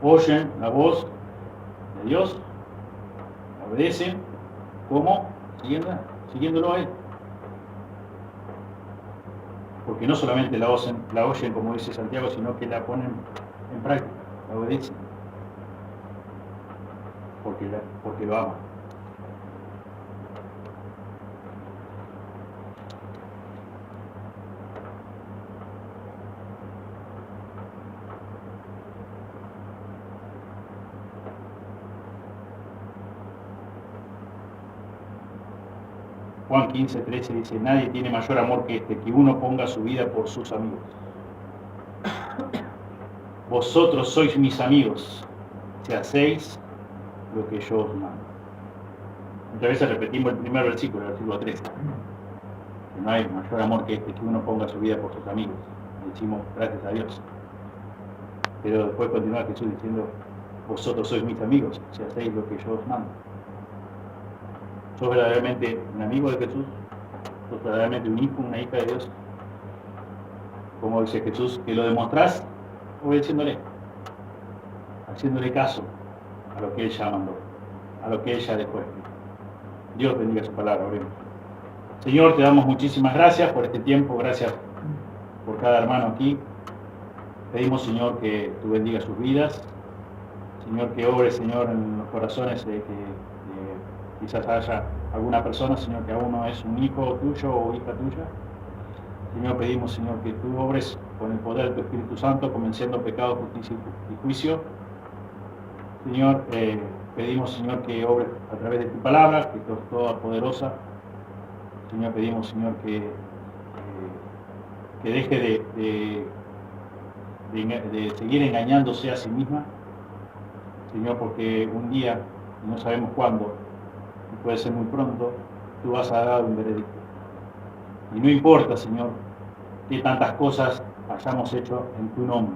oyen la voz de Dios, obedecen, ¿cómo? Siguiéndolo a Él. Porque no solamente la oyen, como dice Santiago, sino que la ponen en práctica, la obedecen. Porque lo ama. Juan 15:13 dice, nadie tiene mayor amor que este, que uno ponga su vida por sus amigos. Vosotros sois mis amigos, si hacéis lo que yo os mando. Muchas veces repetimos el primer versículo, el versículo 13. Que no hay mayor amor que este, que uno ponga su vida por sus amigos. Y decimos, gracias a Dios. Pero después continúa Jesús diciendo, vosotros sois mis amigos, si hacéis lo que yo os mando. ¿Sos verdaderamente un amigo de Jesús? ¿Sos verdaderamente un hijo, una hija de Dios? Como dice Jesús, que lo demostrás obedeciéndole, haciéndole caso a lo que Él ya mandó, a lo que Él ya dejó escrito. Dios bendiga su palabra. Oremos. Señor, te damos muchísimas gracias por este tiempo, gracias por cada hermano aquí. Pedimos, Señor, que tú bendigas sus vidas. Señor, que obres, Señor, en los corazones de que quizás haya alguna persona, Señor, que aún no es un hijo tuyo o hija tuya. Señor, pedimos, Señor, que tú obres con el poder de tu Espíritu Santo, convenciendo pecado, justicia y juicio. Señor, pedimos, Señor, que obres a través de tu palabra, que es toda poderosa. Señor, pedimos, Señor, que deje de seguir engañándose a sí misma. Señor, porque un día, no sabemos cuándo, y puede ser muy pronto, tú vas a dar un veredicto. Y no importa, Señor, qué tantas cosas hayamos hecho en tu nombre.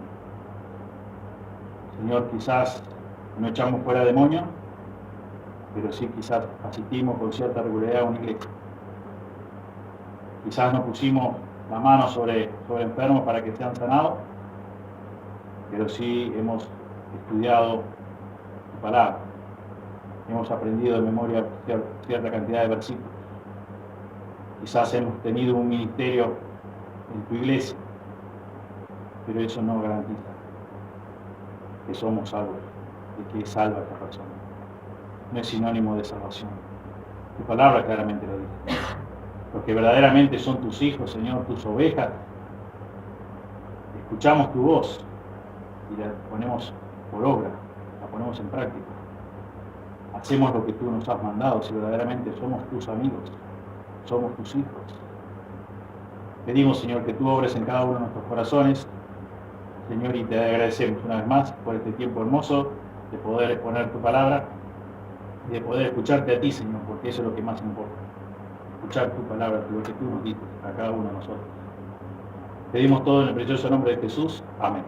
Señor, quizás no echamos fuera demonios, pero sí quizás asistimos con cierta regularidad a una iglesia. Quizás no pusimos la mano sobre enfermos para que sean sanados, pero sí hemos estudiado tu palabra. Hemos aprendido de memoria cierta cantidad de versículos. Quizás hemos tenido un ministerio en tu iglesia, pero eso no garantiza que somos salvos y que es salva esta persona. No es sinónimo de salvación. Tu palabra claramente lo dice. Porque verdaderamente son tus hijos, Señor, tus ovejas. Escuchamos tu voz y la ponemos por obra, la ponemos en práctica. Hacemos lo que tú nos has mandado, si verdaderamente somos tus amigos, somos tus hijos. Pedimos, Señor, que tú obres en cada uno de nuestros corazones, Señor, y te agradecemos una vez más por este tiempo hermoso de poder exponer tu palabra y de poder escucharte a ti, Señor, porque eso es lo que más importa. Escuchar tu palabra, lo que tú nos dices a cada uno de nosotros. Pedimos todo en el precioso nombre de Jesús. Amén.